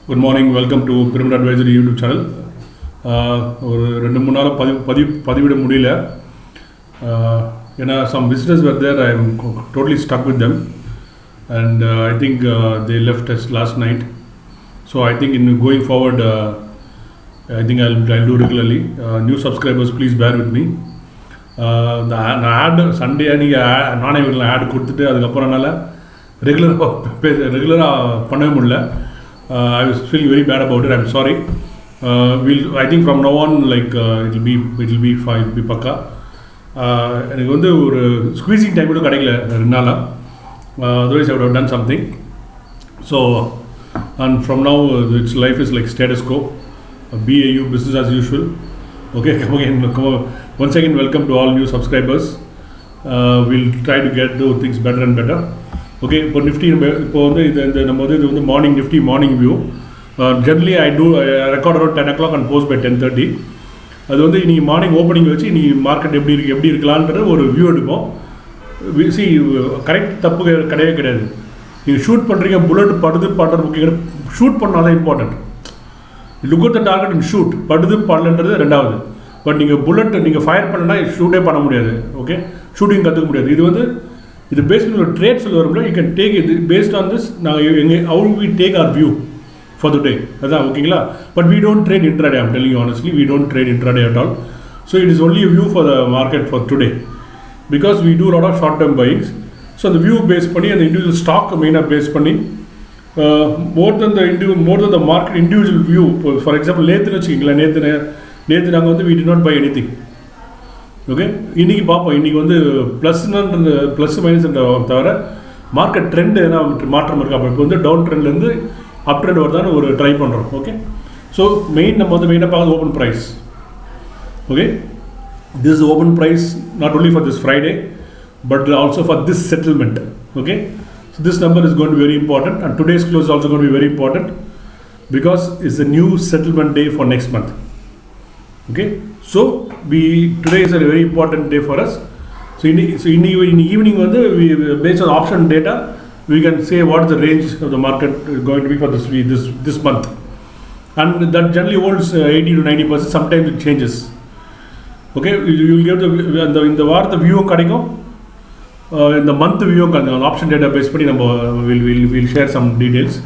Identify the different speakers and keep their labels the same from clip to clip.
Speaker 1: Good morning, welcome to Pyramid Advisory YouTube channel. ஒரு ரெண்டு மூணு நாள் பதிவிட முடியல ஏன்னா some visitors were there. I am totally stuck with them and I think they left us last night. So I think in going forward I think I'll do regularly. New subscribers, please bear with me. நான் add Sunday அன்றைக்கி நானே வீட்டில் add கொடுத்துட்டு அதுக்கப்புறம் என்னால் ரெகுலராக பண்ணவே முடியல. I was feeling very bad about it. I'm sorry. I think from now on, like it'll be fine. It'll be pakka. எனக்கு வந்து ஒரு ஸ்குவீசிங் டைம் கூட கிடைக்கல ரெண்டு நாளாக. Otherwise I would have done something. So and from now its life is like status quo. BAU, business as usual. Okay, once again welcome to all new subscribers. We'll try to do things better and better. Okay, இப்போ Nifty இப்போ வந்து இது வந்து morning Nifty morning view. Generally I record around 10 o'clock and post by 10:30. அது வந்து இன்றைக்கி morning opening வச்சு இன்றைக்கி மார்க்கெட் எப்படி இருக்கலான்றது ஒரு வியூ எடுப்போம். சி கரெக்ட் தப்பு கிடையவே கிடையாது. நீங்கள் ஷூட் பண்ணுறீங்க, புல்லட் படுது பண்ணுறது முக்கியம். ஷூட் பண்ணாதான் important. Look at the target and shoot. படுது பண்ணலன்றது ரெண்டாவது. பட் நீங்கள் புல்லட் நீங்கள் ஃபயர் பண்ணனா ஷூட்டே பண்ண முடியாது. ஓகே, ஷூட்டிங் கற்றுக்க முடியாது. இது பேஸ்ட் பண்ணி ஒரு ட்ரேட் சொல்ல வரும்போது யூ கேன் டேக் இது பேஸ்ட் ஆன் திஸ். நாங்கள் how we take our view for the day, அதுதான் ஓகேங்களா. But we don't trade intraday. I'm telling you honestly, we don't trade intraday at all. So it is only view for the market for today because we do lot of short term buyings. So அந்த view base பண்ணி அந்த individual stock மெயினாக base பண்ணி more then the market individual view. இப்போ for example நேற்றுன்னு வச்சுக்கிங்களேன், நேற்று நாங்கள் வந்து we did not buy any thing. Okay, இன்றைக்கி பார்ப்போம். இன்றைக்கி வந்து ப்ளஸ் மைனஸ்ன்ற தவிர மார்க்கெட் ட்ரெண்ட் எதனா மாற்றம் இருக்கா. அப்போ இப்போ வந்து டவுன் ட்ரெண்ட்லேருந்து அப் ட்ரெண்ட் வருதான்னு ஒரு ட்ரை பண்ணுறோம். ஓகே, ஸோ நம்ம வந்து மெயினாக பார்க்குறது open price. Okay, this open price not only for this Friday but also for this settlement. Okay, so this number is going to be very important and today's close also going to be very important because it's a new settlement day for next month. Okay, so today is a very important day for us. So in the evening we based on option data we can say what is the range of the market going to be for this month, and that generally holds 80 to 90%. Sometimes it changes. Okay, you will give in the var the view kadikum in the month view on option data based panni நம்ம we'll share some details.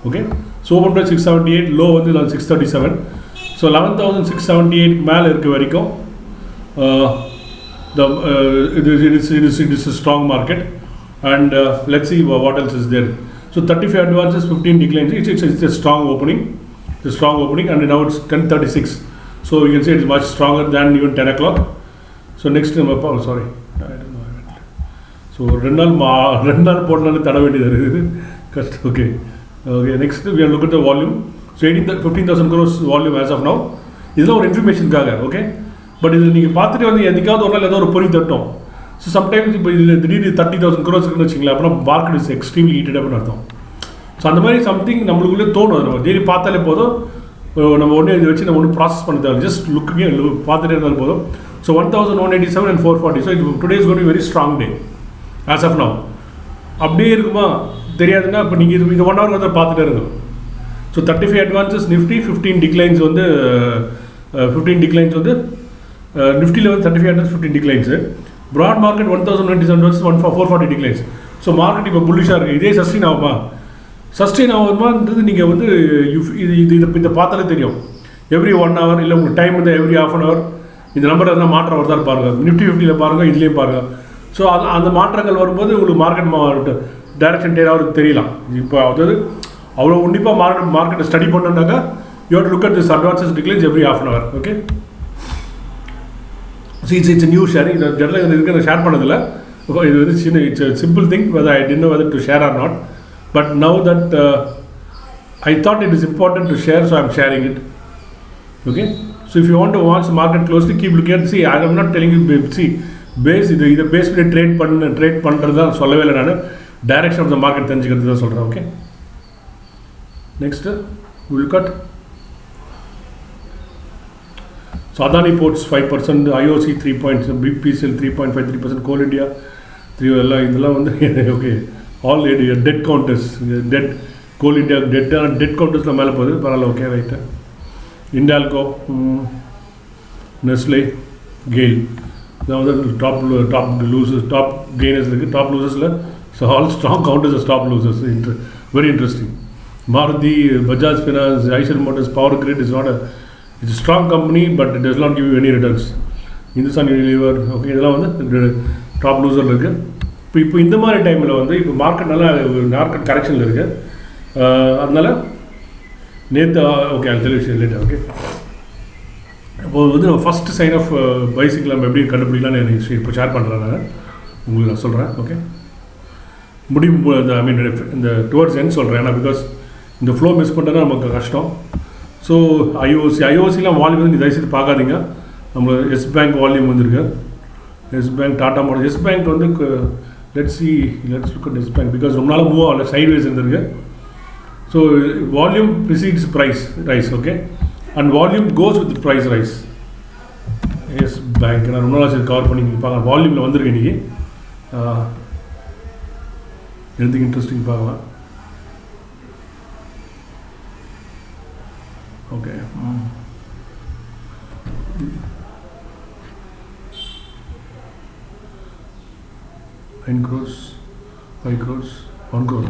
Speaker 1: Okay, so open price 678, low வந்து 637. So 11,678 மேலே இருக்க வரைக்கும் it is a strong market and let's see what else is there. So 35 advances, 15 declines. It's a strong opening. It's a strong opening and now it's 10:36. So you can say it's much stronger than even 10 o'clock. So next sorry, I don't know. So ரெண்டு நாள் போடலான்னு தட வேண்டியது இருக்குது கஷ்டம். Okay, next we are look at the volume. So 15,000 crores volume as of now. இதெல்லாம் ஒரு இன்ஃபர்மேஷனுக்காக. Okay, but இது நீங்கள் பார்த்துட்டு வந்து எதுக்காவது ஒரு நாள் ஏதோ ஒரு பொறி தட்டும். ஸோ சம்டைம்ஸ் இப்போ இதில் திடீர்னு 30,000 crores இருக்குன்னு வச்சிங்களேன், அப்படின்னா மார்க்கெட் இஸ் எக்ஸ்ட்ரீம்லி ஹீட்டட் அப்படின்னு அர்த்தம். ஸோ அந்த மாதிரி சம்திங் நம்மளுக்குள்ளே தோணும். நம்ம டெய்லி பார்த்தாலே போதும், நம்ம ஒன்றே இதை வச்சு நம்ம ஒன்றும் ப்ராசஸ் பண்ண தேவை, ஜஸ்ட் பார்த்துட்டே இருந்தாலும் போதும். So 1,187 and 440. ஸோ இது today is going to be very strong day as of now. அப்படியே இருக்குமா தெரியாதுன்னா இப்போ நீங்கள் இது 1 hour வந்து பார்த்துட்டே இருக்கும். ஸோ 35 advances நிஃப்டி, 15 declines வந்து நிஃப்டியில் வந்து 35 advances 15 declines. Broad market 1,097 versus 440 declines. So market இப்போ புல்லிஷாக இருக்குது. இதே சஸ்டெயின் ஆகுமான்றது நீங்கள் வந்து இதை பார்த்தாலே தெரியும். எவ்ரி 1 hour இல்லை உங்களுக்கு டைம் வந்து எவ்ரி half an hour இந்த நம்பர் எதனா மாற்றம் வருதான்னு பாருங்கள். நிஃப்டி 50யில் பாருங்கள், இதுலேயும் பாருங்கள். ஸோ அந்த மாற்றங்கள் வரும்போது உங்களுக்கு மார்க்கெட் டைரக்ஷன் டேராவது தெரியலாம். இப்போ அதாவது அவ்வளோ உன்னிப்பாக மார்க்கெட்டை ஸ்டடி பண்ணோம்னாக்கா you have to look at this advances declines every half an hour. Okay, so it's new share. இது ஜெனரலாக இதுக்கு ஷேர் பண்ணதில்லை. இது வந்து it's simple thing whether I did know whether to share or not. But now that I thought it is important to share, so I am sharing it. Okay, so if you want to watch market closely keep look at. C I am not telling you see base இதை base பண்ணி trade பண்ணுறது தான் சொல்லவே இல்லை. நான் direction of the market தெரிஞ்சுக்கிறது தான் சொல்கிறேன். Okay, next we'll look at so Adani Ports 5%, IOC 3%, BPCL 3.53%, Coal India 3%. இதெல்லாம் வந்து okay, all debt counters, debt coal India debt கவுண்டர்ஸில் மேலே போகுது, பரவாயில்ல, okay right. Hindalco, Nestle, GAIL, இதான் வந்து டாப் லூசர்ஸ், டாப் கெய்னர்ஸ் இருக்குது. டாப் லூசர்ஸில் all strong counters top losers. Very interesting. Maruti, Bajaj finance, Eicher motors, power grid is not it's strong company but it does not give you any returns. Hindustan Unilever, okay, இதெல்லாம் வந்து top லூசரில் இருக்குது. இப்போ இந்த மாதிரி டைமில் வந்து இப்போ மார்க்கெட் நல்லா மார்க்கெட் கரெக்ஷனில் இருக்குது. அதனால் நேற்று ஓகே அது தெளிவு லேட்டாக ஓகே. இப்போது வந்து நம்ம ஃபஸ்ட்டு சைன் ஆஃப் பைசிக்கிள் நம்ம எப்படி கண்டுபிடிக்கலாம்னு எனக்கு இப்போ ஷேர் பண்ணுறேன். நான் உங்களுக்கு நான் சொல்கிறேன். ஓகே, முடியும் ஐ மீன் இந்த டுவர்ட்ஸ் எண்ட் சொல்கிறேன். ஏன்னா பிகாஸ் இந்த ஃப்ளோ மிஸ் பண்ணுறதுனா நமக்கு கஷ்டம். ஸோ ஐஓசிலாம் வால்யூம் வந்து தயவுசெய்து பார்க்காதீங்க. நம்ம எஸ் பேங்க் வால்யூம் வந்துருக்கு. Yes bank, Tata motors. Yes bank வந்து let's look at Yes bank because ரொம்ப நாள் மூவ் ஆகல, சைட்வேஸ் இருந்திருக்கு. So volume precedes price rise, okay, and volume goes with price rise. Yes bank நான் ரொம்ப நாள் கவர் பண்ணி பார்க்கலாம். வால்யூமில் வந்துருக்கு இன்றைக்கி. எதுக்கு இன்ட்ரெஸ்டிங் பார்க்கலாம். Okay, 9 crores, 5 crores, 1 crore.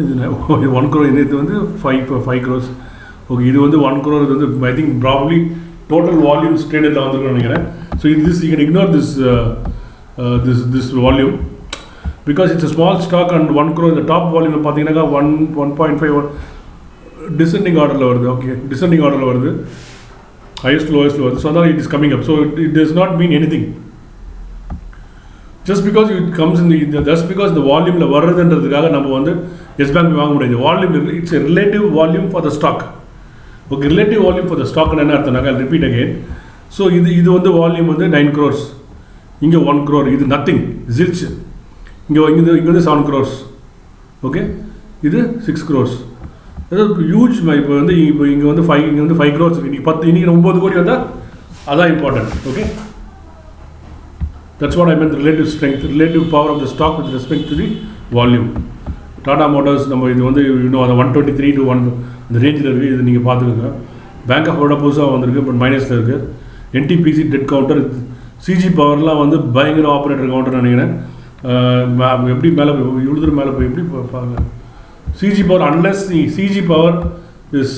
Speaker 1: இது 1 crore, இது வந்து 5 crores. ஓகே, இது வந்து 1 crore. இது வந்து I think probably total volumes ட்ரேடடில் வந்துருக்குன்னு நினைக்கிறேன். So this you can ignore this volume because it's a small stock and 1 crore. இந்த டாப் வால்யூமில் பார்த்தீங்கன்னாக்கா 1.5 டிசெண்டிங் ஆர்டரில் வருது. ஓகே, டிசெண்டிங் ஆர்டரில் வருது, ஹையஸ்ட் லோயஸ்ட்டில் வருது. ஸோ அதனால் it is coming up. So it does not mean anything. Just because it comes இந்த ஜஸ்ட் பிகாஸ் இந்த வால்யூமில் வர்றதுன்றதுக்காக நம்ம வந்து எஸ் பேங்க் வாங்க முடியாது. Volume it's a relative volume for the stock. Okay, relative volume for the ஸ்டாக்னு என்ன அர்த்தம்னாக்கா, ரிப்பீட் அகெயின். ஸோ இது வந்து வால்யூம் வந்து 9 crores, இங்கே 1 crore, இது நத்திங், ஜில்ச். இங்கே வந்து 7 crores, ஓகே, இது 6 crores. அதாவது ஹியூஜ். இப்போ வந்து இங்கே வந்து 5 crores இருக்குது. இன்றைக்கி 9 கோடி வந்தால் அதான் important. Okay, that's what I meant, relative strength, relative power of the stock with respect to the volume. Tata Motors நம்ம இது வந்து இன்னும் அந்த 123 to 1 இந்த ரேஞ்சில் இருக்குது. இது நீங்கள் பார்த்துக்கோங்க. பேங்க் ஆஃப் பரோடா புதுசாக வந்திருக்கு, பட் மைனஸில் இருக்குது. NTPC dead counter. சிஜி பவர்லாம் வந்து பயங்கர ஆப்ரேட்டர் கவுண்டர் நினைக்கிறேன். எப்படி மேலே போய் இவ்வளோ தூரம் மேலே போய் எப்படி பார்க்கலாம். CG power unless CG power is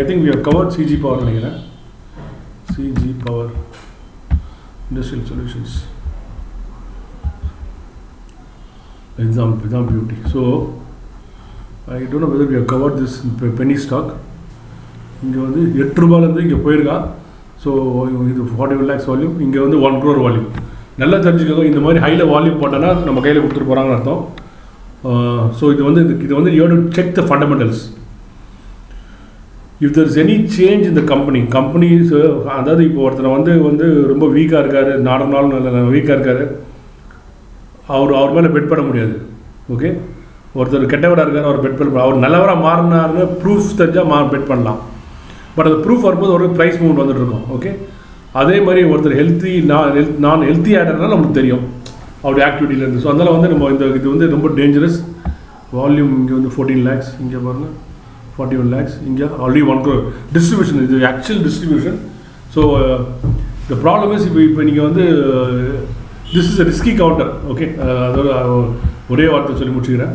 Speaker 1: I think we have covered CG power நினைக்கிறேன். சிஜி பவர் இண்டஸ்ட்ரியல் சொல்யூஷன்ஸ், இதுதான் beauty. So I don't know whether we have covered this penny stock. இங்கே வந்து 8 ரூபாயிலேருந்து இங்கே போயிருக்கா. ஸோ இது 41 lakhs வால்யூம், இங்கே வந்து 1 crore வால்யூம். நல்லா தெரிஞ்சுக்கோங்க, இந்த மாதிரி ஹையில் வால்யூம் போட்டோன்னா நம்ம கையில் கொடுத்துட்டு போகிறாங்கன்னு அர்த்தம். ஸோ இது வந்து you have to check the fundamentals. If there is any change இந்த கம்பெனிஸ், அதாவது இப்போ ஒருத்தனை வந்து ரொம்ப வீக்காக இருக்கார், நாள் வீக்காக இருக்கார், அவர் மேலே பெட் பண்ண முடியாது. ஓகே, ஒருத்தர் கெட்டவராக இருக்கார், அவர் பெட் பண்ண, அவர் நல்லவராக மாறினாருன்னு ப்ரூஃப் தெரிஞ்சால் பெட் பண்ணலாம். பட் அந்த ப்ரூஃப் வரும்போது ஒரு ப்ரைஸ் மூவ்மெண்ட் வந்துட்டு இருக்கும். ஓகே, அதே மாதிரி ஒருத்தர் நான் ஹெல்த்தி ஆகிட்டனால நமக்கு தெரியும் அவருடைய ஆக்டிவிட்டியிலேருந்து. ஸோ அதனால் வந்து நம்ம இது வந்து ரொம்ப டேஞ்சரஸ். வால்யூம் இங்கே வந்து 14 lakhs, இங்கே பாருங்கள் 41 lakhs, இங்கே ஆல்ரெடி 1 crore. டிஸ்ட்ரிபியூஷன், இது actual distribution. So the problem is இப்போ நீங்கள் வந்து this is a risky counter. Okay, அதோட ஒரே வார்த்தை சொல்லி முடிச்சுக்கிறேன்.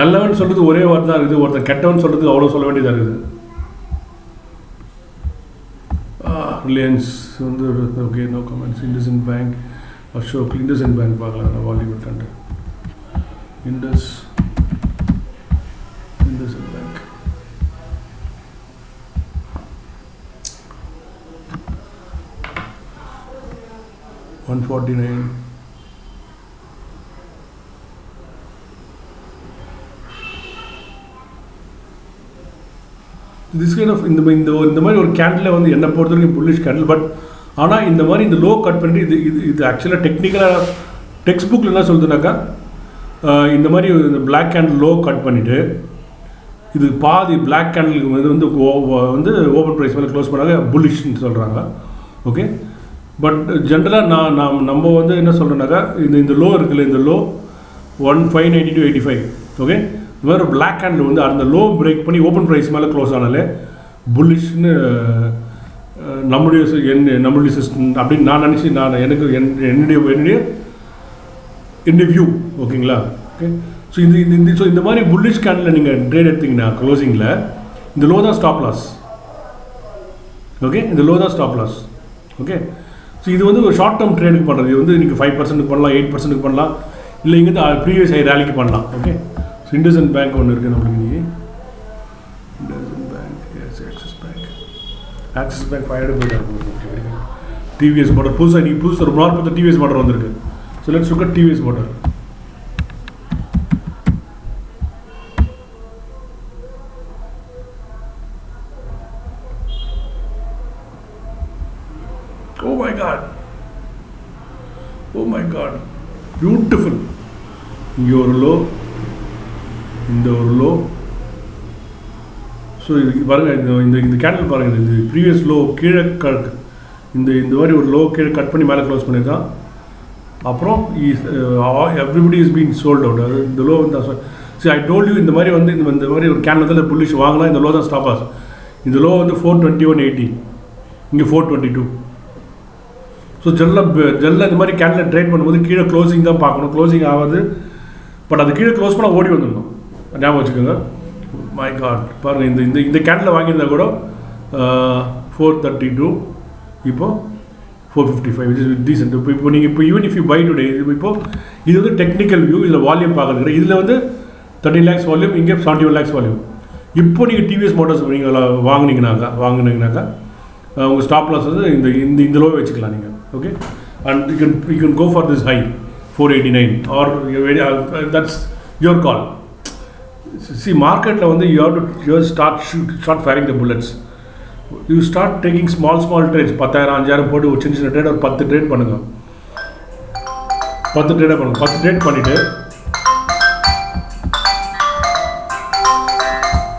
Speaker 1: நல்லவன் சொல்கிறது ஒரே வார்த்தை தான் இருக்குது, ஒருத்தர் கெட்டவன் சொல்கிறது அவ்வளோ சொல்ல வேண்டியதாக இருக்குது. ரிலையன்ஸ் வந்து okay, no comments. IndusInd bank, Ashok, IndusInd bank பார்க்கலாம். வால்யூம் விட்டாண்டு IndusInd bank $149. This kind of இந்த மாதிரி ஒரு கேண்டில் வந்து என்னை பொறுத்த வரைக்கும் புல்லிஷ் கேண்டில். பட் ஆனால் இந்த மாதிரி இந்த லோ கட் பண்ணிட்டு இது ஆக்சுவலாக டெக்னிக்கலாக டெக்ஸ்ட் புக்கில் என்ன சொல்லுதுனாக்கா, இந்த மாதிரி இந்த பிளாக் கேண்டில் லோ கட் பண்ணிவிட்டு இது பாதி பிளாக் கேண்டிலுக்கு வந்து ஓப்பன் ப்ரைஸ் மேலே க்ளோஸ் பண்ணாங்க, புல்லிஷ்னு சொல்கிறாங்க. ஓகே, பட் ஜென்ரலாக நம்ம வந்து என்ன சொல்கிறோன்னாக்கா, இந்த லோ இருக்குல்ல, இந்த லோ 1590 to 85. ஓகே, இந்த மாதிரி ஒரு பிளாக் கேண்டில் வந்து அந்த லோ பிரேக் பண்ணி ஓப்பன் ப்ரைஸ் மேலே க்ளோஸ் ஆனாலே புல்லிஷ்னு நம்மளுடைய சிஸ்டம் அப்படின்னு நான் நினச்சி எனக்கு என்னுடைய வியூ. ஓகேங்களா? ஓகே. ஸோ இந்த மாதிரி புல்லிஷ் கேண்டில் நீங்கள் ட்ரேட் எடுத்திங்கன்னா க்ளோசிங்கில் இந்த லோ தான் ஸ்டாப் லாஸ். ஓகே, இந்த லோ தான் ஸ்டாப் லாஸ். ஓகே. ஸோ இது வந்து ஒரு ஷார்ட் டேர்ம் ட்ரேடுக்கு பண்ணுறது. இது வந்து நீங்கள் 5% பண்ணலாம், 8% பண்ணலாம், இல்லை இங்கேருந்து ப்ரீவியஸ் ஹை ரேலிக்கு பண்ணலாம். ஓகே. ஸோ இண்டஸ்இண்ட் பேங்க் ஒன்று இருக்குது நம்மளுக்கு இன்றைக்கி. இண்டஸ்இண்ட் பேங்க், ஆக்சிஸ் பேங்க் 500 போயிட்டாங்க. Okay, very good. TVS motor புதுசாக ஒரு நாள் பார்த்து டிவிஎஸ் மோட்டர் வந்திருக்கு. So let's look at TVS motor. Oh my god, beautiful. இங்கே ஒரு லோ, இந்த ஒரு லோ. ஸோ இது பாருங்கள், இந்த கேண்டில் பாருங்கள், இந்த ப்ரீவியஸ் லோ கீழே இந்த மாதிரி ஒரு லோ கீழே கட் பண்ணி மேலே க்ளோஸ் பண்ணியிருக்கான். அப்புறம் everybody is been sold out. அது இந்த லோ வந்து சரி, ஐ டோல்ட் யூ, இந்த மாதிரி வந்து இந்த மாதிரி ஒரு கேண்டில் தான் புல்லிஷ் வாங்கலாம். இந்த லோ தான் ஸ்டாப் ஆஸ். இந்த லோ வந்து 421.80, இங்கே 422. ஸோ ஜெல்ல இந்த மாதிரி கேண்டில் ட்ரேட் பண்ணும்போது கீழே க்ளோசிங் தான் பார்க்கணும். க்ளோசிங் ஆகாது, பட் அது கீழே க்ளோஸ் பண்ணால் ஓடி வந்துடணும். ஞாபகம் வச்சுக்கோங்க. மை காட், பாருங்கள், இந்த கேண்டில் வாங்கியிருந்தா கூட 432, இப்போது 455, விச் இஸ் டீசென்ட். இப்போ நீங்கள் even if you buy today, இது வந்து டெக்னிக்கல் வியூ. இதில் வால்யூம் பார்க்குறது, இதில் வந்து 13 lakhs வால்யூம், இங்கே 71 lakhs வால்யூம். இப்போ நீங்கள் டிவிஎஸ் மோட்டார்ஸ் நீங்கள் வாங்கினீங்கனாக்கா உங்கள் ஸ்டாப் லாஸ் வந்து இந்த லோவை வச்சுக்கலாம் நீங்கள். Okay. And you can go for this high 489 or that's your call. See, மார்க்கெட்டில் வந்து you start firing the bullets. You start taking small trades. 10,000 5,000 போட்டு ஒரு சின்ன ட்ரேட், ஒரு 10 ட்ரேட் பண்ணுங்கள். 10 ட்ரேடாக பண்ணுங்கள். 10 ட்ரேட் பண்ணிவிட்டு